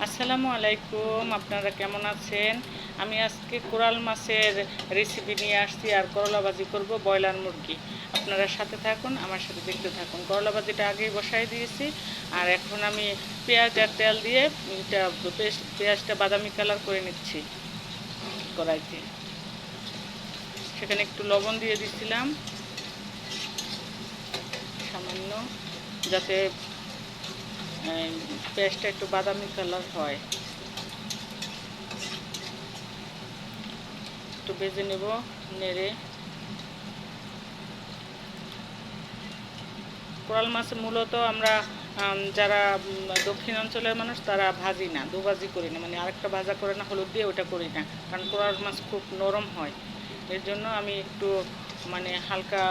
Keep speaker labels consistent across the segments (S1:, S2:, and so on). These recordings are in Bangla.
S1: আসসালামু আলাইকুম, আপনারা কেমন আছেন? আমি আজকে কোরাল মাছের রেসিপি নিয়ে আসছি আর করলা ভাজি করব ব্রয়লার মুরগি। আপনারা সাথে থাকুন, আমার সাথে দেখতে থাকুন। করলা ভাজিটা আগেই বসাই দিয়েছি আর এখন আমি পেঁয়াজ আর তেল দিয়ে এটা পেঁয়াজটা বাদামি কালার করে নিচ্ছি কড়াইতে। সেখানে একটু লবণ দিয়ে দিচ্ছিলাম সামান্য, যাতে পেঁয়াজটা একটু বাদামি কালার হয়। একটু ভেজে নেব নেড়ে। কোরাল মাছ মূলত আমরা যারা দক্ষিণ অঞ্চলের মানুষ তারা ভাজি না, দুভাজি করি না, মানে আরেকটা ভাজা করে না, হলুদ দিয়ে ওটা করি না, কারণ কোরাল মাছ খুব নরম হয়। এর জন্য আমি একটু মানে হালকা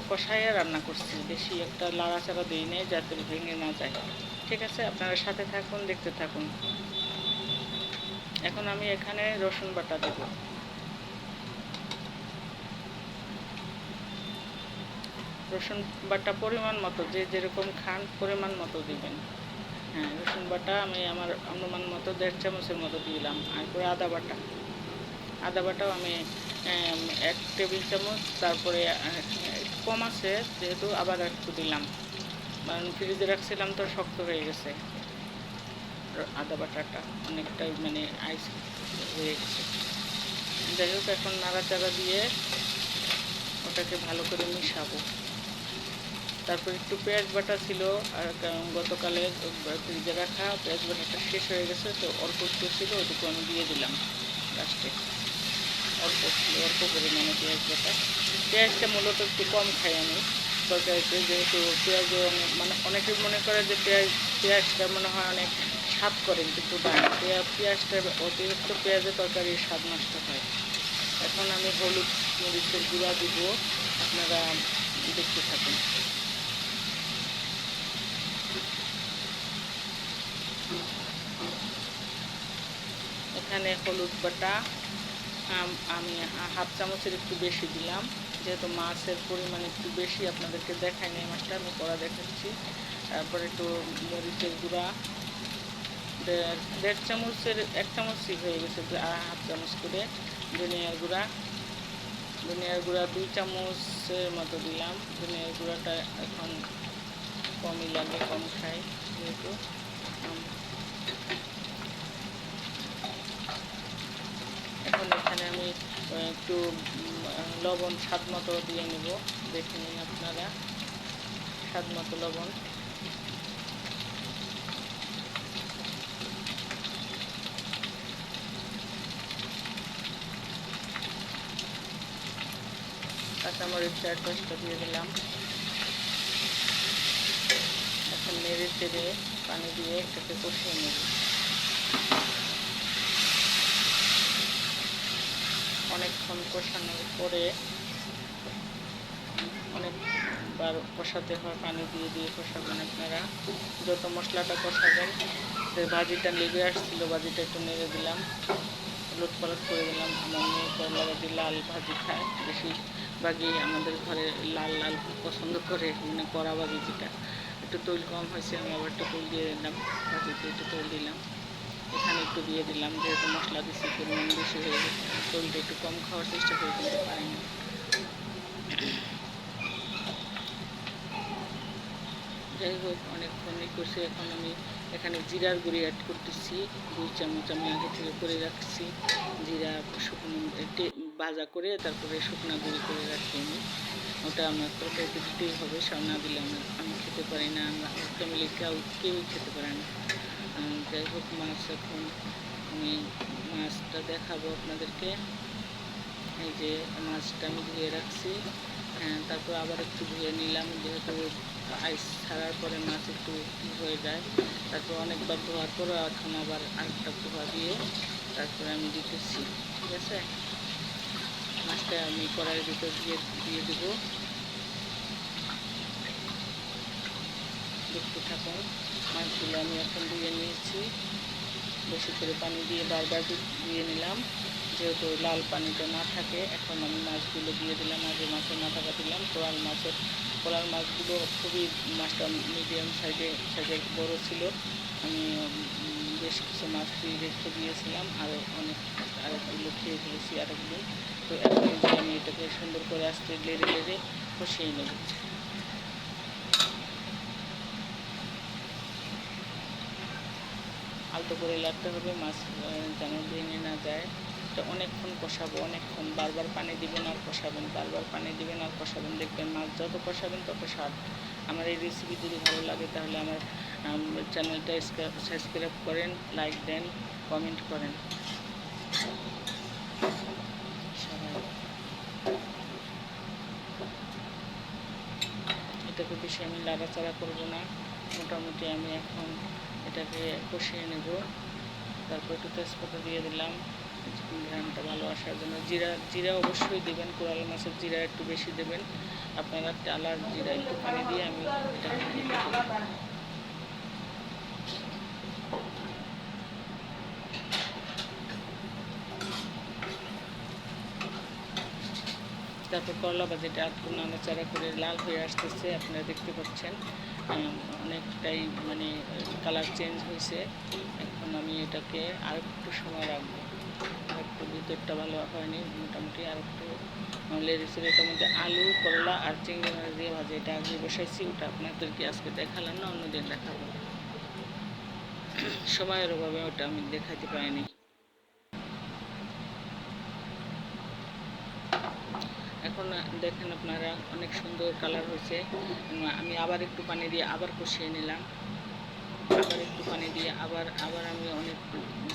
S1: কষাইয়ে রান্না করছি, বেশি একটা লাড়াচাড়া দিই নেই যাতে ভেঙে না যায়। ঠিক আছে, আপনারা সাথে থাকুন, দেখতে থাকুন। এখন আমি এখানে রসুন বাটা দেবো। রসুন বাটা পরিমাণ মতো, যে যেরকম খান পরিমাণ মতো দিবেন। হ্যাঁ, রসুন বাটা আমি আমার অনুমান মতো 1.5 চামচের মতো দিলাম। আর পরে আদা বাটাও আমি 1 টেবিল চামচ। তারপরে কম আছে যেহেতু আবার একটু দিলাম, কারণ ফ্রিজে রাখছিলাম তো শক্ত হয়ে গেছে। আদা বাটাটা অনেকটাই মানে আইস হয়ে গেছে। যাই হোক, এখন নাড়াচাড়া দিয়ে ওটাকে ভালো করে মিশাবো। তারপর একটু পেঁয়াজ বাটা ছিল, আর গতকালে ফ্রিজে রাখা পেঁয়াজ বাটাটা শেষ হয়ে গেছে, তো অল্প একটু ছিল, ওটুকু আমি দিয়ে দিলাম লাস্টে। অল্প ছিল, অল্প পরিমাণে পেঁয়াজ বাটা। পেঁয়াজটা মূলত একটু কম খাই আমি তরকারিতে, যেহেতু পেঁয়াজও মানে অনেকে মনে করে যে পেঁয়াজটা মনে হয় অনেক স্বাদ করেন, কিন্তু না, পেঁয়াজটা অতিরিক্ত পেঁয়াজের তরকারির স্বাদ নষ্ট হয়। এখন আমি হলুদ মরিচের গুঁড়া দিব, আপনারা দেখতে থাকুন। এখানে হলুদ বাটা আমি 1/2 চামচের একটু বেশি দিলাম, যেহেতু মাছের পরিমাণ একটু বেশি, আপনাদেরকে দেখাই নাই মাছটা, আমি কড়া দেখাচ্ছি। তারপর একটু মরিচের গুঁড়া 1.5 চামচের 1 চামচই হয়ে গেছে, 1/2 চামচ করে। ধনিয়ার গুঁড়া 2 চামচের মতো দিলাম। ধনিয়ার গুঁড়াটা এখন কমই লাগে, কম খাই যেহেতু। এখন এখানে আমি একটু লবণ স্বাদ মতো দিয়ে নেব, দেখে নিন আপনারা, স্বাদ মতো লবণ। কাঁচামরিচ 4-5টা দিয়ে দিলাম। এখন নেড়ে চেড়ে পানি দিয়ে এটাকে কষিয়ে নেব। অনেকক্ষণ কষানোর পরে, অনেকবার কষাতে হয়, পানি দিয়ে দিয়ে কষাবেন আপনারা। যত মশলাটা কষাবেন, ভাজিটা লেগে আসছিল, ভাজিটা একটু নেড়ে দিলাম, লুট পালট করে দিলাম। আমার মেয়ে করলা ভাজি লাল ভাজি খায়, বেশিরভাগই আমাদের ঘরে লাল লাল পছন্দ করে, মানে কড়া ভাজি যেটা। একটু তৈল কম হয়েছে, আমি আবার একটু তৈল দিয়ে দিলাম, ভাজিতে একটু তৈল দিলাম। এখানে একটু দিয়ে দিলাম, যেহেতু মশলা দিচ্ছি পরিমাণ বেশি হয়ে গেছে, তৈলটা একটু কম খাওয়ার চেষ্টা করে, কিন্তু পারিনি। যাই হোক, অনেকক্ষণই করছি। এখন আমি এখানে জিরার গুঁড়ি অ্যাড করতেছি 2 চামচ, আমি আগে থেকে করে রাখছি। জিরা শুকনো ভাজা করে তারপরে শুকনো গুঁড়ি করে রাখি আমি, ওটা আমার তরকারিতে দিতেই হবে, সব না দিলে আমি খেতে পারি না, আমার ফ্যামিলি কেউই খেতে পারে না। যাই হোক, মাছ এখন আমি মাছটা দেখাবো আপনাদেরকে। এই যে মাছটা আমি ধুয়ে রাখছি, তারপর আবার একটু ধুয়ে নিলাম, যেহেতু আইস ছাড়ার পরে মাছ একটু হয়ে যায়। তারপর অনেকবার ধোয়ার পরও এখন আবার আরেকটা ধোয়া দিয়ে তারপরে আমি দিতেছি। ঠিক আছে, মাছটা আমি কড়াইয়ের ভিতর দিয়ে দেবো, দেখতে থাকুন। মাছগুলো আমি এখন ধুয়ে নিয়েছি, বেশি করে পানি দিয়ে বারবার দিয়ে নিলাম, যেহেতু লাল পানিটা না থাকে। এখন আমি মাছগুলো দিয়ে দিলাম, আগে মাছের মাথাটা দিলাম। কোরাল মাছগুলো খুবই, মাছটা মিডিয়াম সাইজের বড় ছিল, আমি বেশ কিছু মাছ রেখে দিয়েছিলাম, আরেকগুলো খেয়ে ফেলেছি আরেকদিন। তো এখন এই যে আমি এটাকে সুন্দর করে আস্তে লেড়ে লেড়ে কষিয়ে নেব। আলতো করে লাড়তে হবে, মাছ যেন ভেঙে না যায়। এটা অনেকক্ষণ কষাবো, অনেকক্ষণ, বারবার পানি দিবেন আর কষাবেন, বারবার পানি দিবেন আর কষাবেন, দেখবেন মাছ যত কষাবেন তত স্বাদ। আমার এই রেসিপি যদি ভালো লাগে তাহলে আমার চ্যানেলটা সাবস্ক্রাইব করেন, লাইক দেন, কমেন্ট করেন সবাই। এটাকে বেশি আমি লাড়াচাড়া করবো না, মোটামুটি আমি এখন এটাকে কষিয়ে নেব। তারপর একটু তেজপাতা দিয়ে দিলাম ঘ্রাণটা ভালো আসার জন্য। জিরা অবশ্যই দেবেন, কোরাল মাছের জিরা একটু বেশি দেবেন আপনারা। টালার জিরা একটু পানি দিয়ে আমি তারপর করলা ভাজিটা একটু নাড়াচাড়া করে লাল হয়ে আসতেছে, আপনারা দেখতে পাচ্ছেন অনেকটাই মানে কালার চেঞ্জ হয়েছে। এখন আমি এটাকে আর একটু সময় রাখবো, একটু ভিতরটা ভালো হয়নি, মোটামুটি আর একটু লেড়েছে। এটার মধ্যে আলু, করলা আর চিংড়ি মাছ দিয়ে ভাজি, এটা আগে বসাইছি, ওটা আপনাদেরকে আজকে দেখালাম না, অন্যদিন দেখাবো। সময়ের অভাবে ওটা আমি দেখাতে পারিনি। এখন দেখেন আপনারা অনেক সুন্দর কালার হয়েছে। আমি আবার একটু পানি দিয়ে আবার কষিয়ে নিলাম, আবার একটু পানি দিয়ে আবার আমি অনেক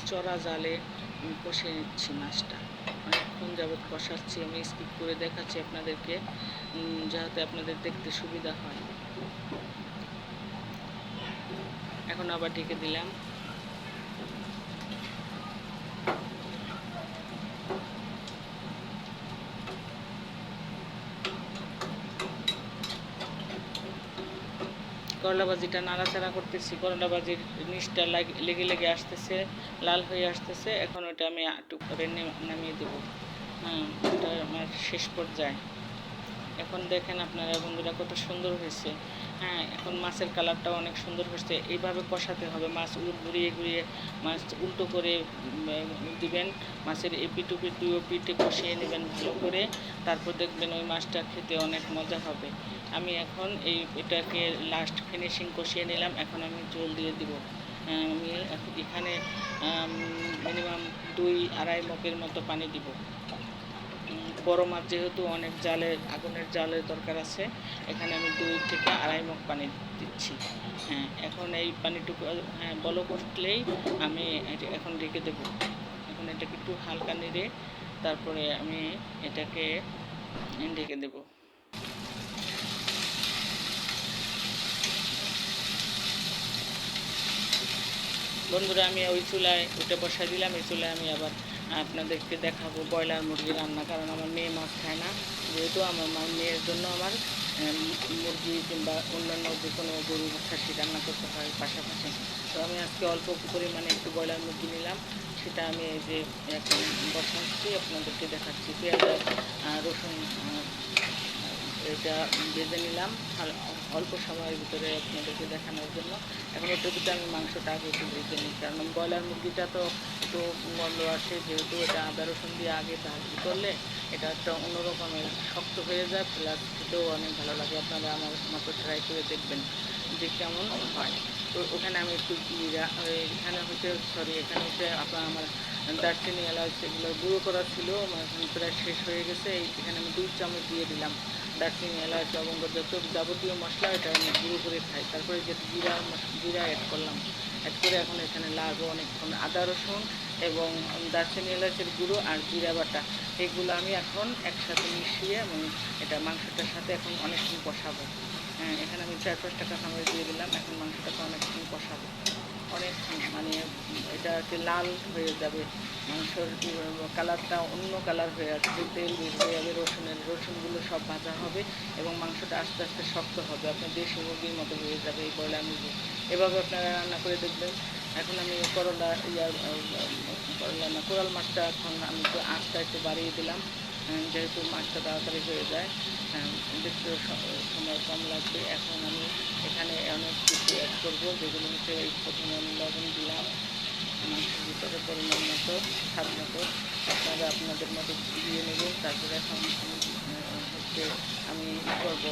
S1: চড়া জালে আমি কষিয়ে নিচ্ছি মাছটা। অনেকক্ষণ যাবৎ কষাচ্ছি, আমি স্কিপ করে দেখাচ্ছি আপনাদেরকে যাতে আপনাদের দেখতে সুবিধা হয়। এখন আবার ঢেকে দিলাম। করলা ভাজিটা নাড়াচাড়া করতেছি, করলা ভাজির নিচটা লেগে লেগে আসতেছে, লাল হয়ে আসতেছে। এখন ওটা আমি একটু করে নামিয়ে দেবো। এটা আমার শেষ পর্যায়ে। এখন দেখেন আপনারা বন্ধুরা কত সুন্দর হয়েছে। এখন মাছের কালারটাও অনেক সুন্দর হয়েছে। এইভাবে কষাতে হবে, মাছ ঘুরিয়ে ঘুরিয়ে মাছ উল্টো করে দিবেন, মাছের এপিট ওপিট দুই পিঠে কষিয়ে নেবেন ভালো করে। তারপর দেখবেন ওই মাছটা খেতে অনেক মজা হবে। আমি এখন এটাকে লাস্ট ফিনিশিং কষিয়ে নিলাম, এখন আমি ঝোল দিয়ে দিব। আমি এখানে মিনিমাম 2-2.5 মগের মতো পানি দিব। বড় মাছ যেহেতু অনেক আগুনের জালের দরকার আছে, এখানে আমি 2 থেকে 2.5 মগ পানি দিচ্ছি। এখন এই পানিটুকু বলক উঠলেই আমি এখন ঢেকে দেবো। এখন এটাকে একটু হালকা নেড়ে তারপরে আমি এটাকে ঢেকে দেবো। বন্ধুরা আমি ওই চুলায় ওটা বসাই দিলাম, এই চুলায় আমি আবার আপনাদেরকে দেখাবো ব্রয়লার মুরগি রান্না, কারণ আমার মেয়ে মাছ খায় না, যেহেতু আমার মেয়ের জন্য আমার মুরগি কিংবা অন্যান্য যে কোনো গরু খাসি রান্না করতে হয় পাশাপাশি। তো আমি আজকে অল্প পরিমাণে একটু ব্রয়লার মুরগি নিলাম, সেটা আমি এই যে এখন বসাচ্ছি, আপনাদেরকে দেখাচ্ছি। পেঁয়াজ আর রসুন এটা ভেজে নিলাম অল্প সময়ের ভিতরে আপনাদেরকে দেখানোর জন্য। এখন এটার ভিতরে আমি মাংসটা আগে একটু ভেজে নিই, কারণ ব্রয়লার মুরগিটা তো একটু গন্ধ আসে, যেহেতু এটা আদা রসুন দিয়ে আগে ভাজি করলে এটা একটা অন্যরকমের শক্ত হয়ে যায়, প্লাস খেতেও অনেক ভালো লাগে। আপনারা আমার মতো ট্রাই করে দেখবেন যে কেমন হয়। তো ওখানে আমি একটু এখানে হচ্ছে আপনার আমার দারচিনি এলাচ এগুলো গুঁড়ো করা ছিল, প্রায় শেষ হয়ে গেছে। এখানে আমি 2 চামচ দিয়ে দিলাম দারচিনি এলাচ লবঙ্গ যত যাবতীয় মশলা, এটা আমি গুঁড়ো করে খাই। তারপরে যে জিরা অ্যাড করলাম, অ্যাড করে এখন এখানে লাগবো অনেকক্ষণ আদা রসুন এবং দারচিনি এলাচের গুঁড়ো আর জিরা বাটা, এগুলো আমি এখন একসাথে মিশিয়ে এবং এটা মাংসটার সাথে এখন অনেকক্ষণ কষাবো। এখানে আমি 4-5 টাকা কাঁচামরিচ দিয়ে দিলাম। এখন মাংসটাকে অনেকক্ষণ কষাবো, অনেকক্ষণ, মানে এটা লাল হয়ে যাবে, মাংসর কালারটা অন্য কালার হয়ে আসবে, তেল বের হয়ে যাবে, রসুনগুলো সব ভাজা হবে এবং মাংসটা আস্তে আস্তে শক্ত হবে, আপনার দেশি মুরগির মতো হয়ে যাবে এই ব্রয়লার মুরগি। এভাবে আপনারা রান্না করে দেখবেন। এখন আমি কোরাল মাছটা এখন আমি একটু আঁচটা একটু বাড়িয়ে দিলাম, যেহেতু মাছটা তাড়াতাড়ি হয়ে যায়, দেখতে সময় কম লাগবে। এখন আমি এখানে অনেক কিছু অ্যাড করবো, যেগুলো হচ্ছে এই প্রথমে আমি লবণ দিলাম, তারপরে পরিমাণ মতো স্বাদ মতো আপনারা আপনাদের মতো দিয়ে নেবেন। তারপরে এখন হচ্ছে আমি করবো,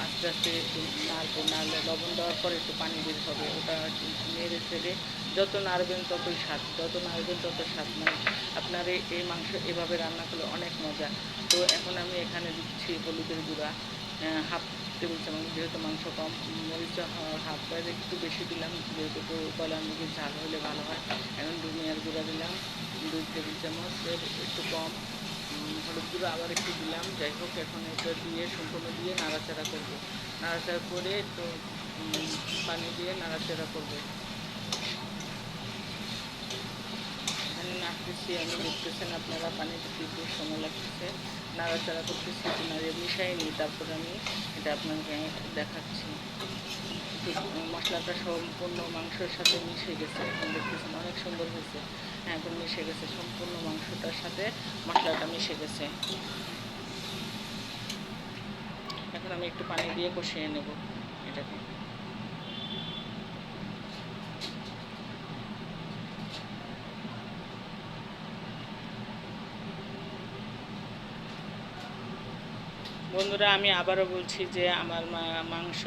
S1: আস্তে আস্তে নাড়বো, নাড়লে লবণ দেওয়ার পরে একটু পানি বের হবে, ওটা নেড়ে চেড়ে যত নাড়বেন ততই স্বাদ, যত নাড়বেন তত স্বাদ। মানে আপনার এই মাংস এভাবে রান্না করলে অনেক মজা। তো এখন আমি এখানে দিচ্ছি হলুদের গুঁড়া হাফ টেবিল চামচ, যেহেতু মাংস কম, মরিচা হাফটা একটু বেশি দিলাম, যেহেতু একটু ব্রয়লার মুরগির ঝাল হলে ভালো হয়। এখন ধনিয়ার গুঁড়া দিলাম 2 টেবিল চামচের একটু কম, হলুদ গুঁড়ো আবার একটু দিলাম। যাই হোক, এখন এটা দিয়ে সম্পূর্ণ দিয়ে নাড়াচাড়া করবো, নাড়াচাড়া করে একটু পানি দিয়ে নাড়াচাড়া করবো। এখানে নাড়তেছি, আমি দেখতেছেন আপনারা, পানি দিতে একটু সময় লাগতেছে, নাড়াচাড়া করতেছি, একটু নাড়িয়ে মিশাই নিই, তারপরে আমি এটা আপনাকে দেখাচ্ছি। মশলাটা সম্পূর্ণ মাংসের সাথে মিশে গেছে, এখন দেখতেছেন অনেক সুন্দর হয়েছে। হ্যাঁ, এখন মিশে গেছে, সম্পূর্ণ মাংসটার সাথে মশলাটা মিশে গেছে। এখন আমি একটু পানি দিয়ে কষিয়ে নেব এটাকে। বন্ধুরা, আমি আবারও বলছি যে আমার মাংস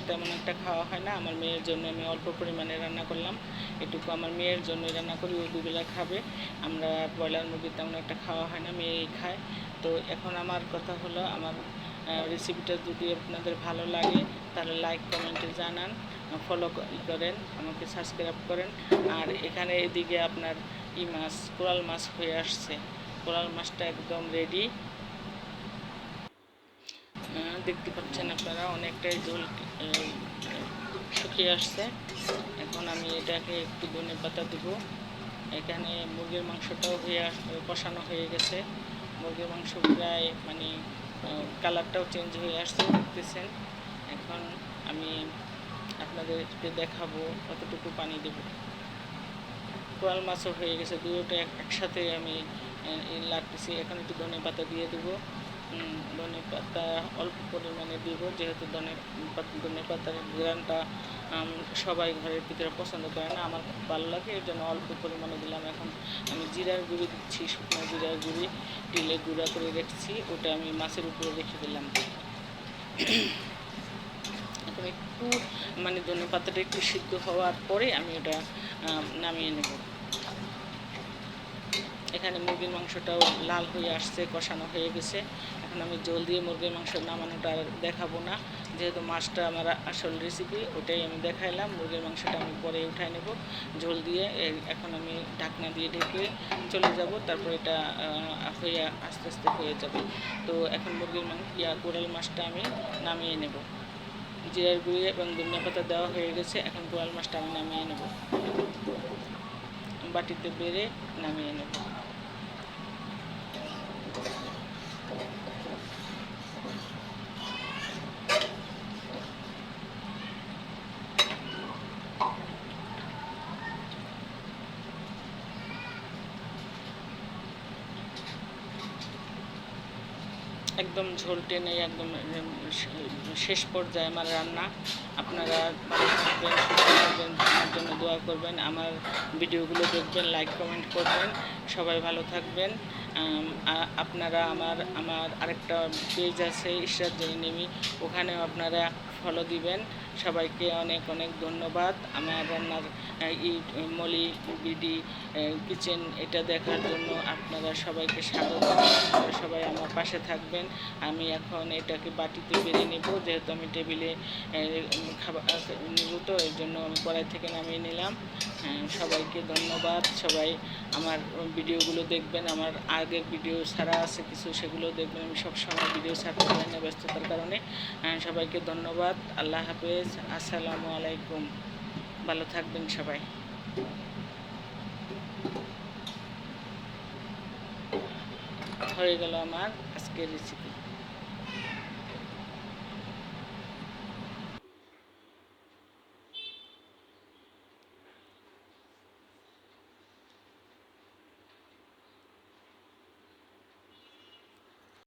S1: তেমন একটা খাওয়া হয় না। আমার মেয়ের জন্য আমি অল্প পরিমাণে রান্না করলাম, এটুকু আমার মেয়ের জন্যই রান্না করি, ও দুবেলা খাবে। আমরা ব্রয়লার মুরগি তেমন একটা খাওয়া হয় না, মেয়েই খায়। তো এখন আমার কথা হলো, আমার রেসিপিটা যদি আপনাদের ভালো লাগে তাহলে লাইক কমেন্টে জানান, ফলো করেন, আমাকে সাবস্ক্রাইব করেন। আর এখানে এদিকে আপনার মাছ, কোরাল মাছ হয়ে আসছে, কোরাল মাছটা একদম রেডি। দেখতে পাচ্ছেন আপনারা, অনেকটাই ঝোল শুকিয়ে আসছে। এখন আমি এটাকে একটু ধনে পাতা দেবো। এখানে মুরগির মাংসটাও কষানো হয়ে গেছে, মুরগির মাংস প্রায় মানে কালারটাও চেঞ্জ হয়ে আসছে, দেখতেছেন। এখন আমি আপনাদেরকে দেখাবো কতটুকু পানি দেব। কোরাল মাছও হয়ে গেছে, দুটোটা একসাথে আমি লাগতেছি। এখন একটু ধনে পাতা দিয়ে দেবো, ধনে পাতা অল্প পরিমাণে দিব, যেহেতু ধনে পাতার গ্রানটা সবাই ঘরের ভিতরে পছন্দ করে না, আমার খুব ভালো লাগে, এর জন্য অল্প পরিমাণে দিলাম। এখন আমি জিরার গুঁড়ি দিচ্ছি, শুকনো জিরার গুঁড়ি টিলে গুঁড়া করে রেখেছি, ওটা আমি মাছের উপরে রেখে দিলাম। এখন একটু মানে ধনে পাতাটা একটু সিদ্ধ হওয়ার পরে আমি ওটা নামিয়ে নেব। এখানে মুরগির মাংসটাও লাল হয়ে আসছে, কষানো হয়ে গেছে। এখন আমি জল দিয়ে মুরগির মাংস নামানোটা আর দেখাবো না, যেহেতু মাছটা আমার আসল রেসিপি, ওটাই আমি দেখাইলাম। মুরগির মাংসটা আমি পরে উঠাই নেব ঝোল দিয়ে। এখন আমি ঢাকনা দিয়ে ঢেকে চলে যাব, তারপর এটা হয়ে আস্তে আস্তে হয়ে যাবে। তো এখন মুরগির কোরাল মাছটা আমি নামিয়ে নেব। জিরার গুঁড়ি এবং ধনিয়া পাতা দেওয়া হয়ে গেছে, এখন কোরাল মাছটা আমি নামিয়ে নেব, বাটিতে বেড়ে নামিয়ে নেব। একদম ঝোল টেনে একদম শেষ পর্যায়ে আমার রান্না। আপনারা ভালো থাকবেন, সুস্থ থাকবেন, আমার জন্য দোয়া করবেন, আমার ভিডিওগুলো দেখবেন, লাইক কমেন্ট করবেন। সবাই ভালো থাকবেন। আপনারা আমার আরেকটা পেজ আছে ইশরাত জেরিনেমি, ওখানেও আপনারা ফলো দিবেন। সবাইকে অনেক অনেক ধন্যবাদ আমার রান্নার মলি বিডি কিচেন এটা দেখার জন্য। আপনারা সবাইকে স্বাগত, সবাই আমার পাশে থাকবেন। আমি এখন এটাকে বাটিতে বেড়ে নেব, যেহেতু আমি টেবিলে খাবার নেব, তো এর জন্য আমি কড়াই থেকে নামিয়ে নিলাম। সবাইকে ধন্যবাদ। সবাই আমার ভিডিওগুলো দেখবেন, আমার আগের ভিডিও ছাড়া আছে কিছু, সেগুলো দেখবেন। আমি সবসময় ভিডিও ছাড়তে পারি না ব্যস্ততার কারণে। সবাইকে ধন্যবাদ। আল্লাহ হাফেজ, আসসালামু আলাইকুম। ভালো থাকবেন সবাই। হয়ে গেল আমার আজকের রেসিপি।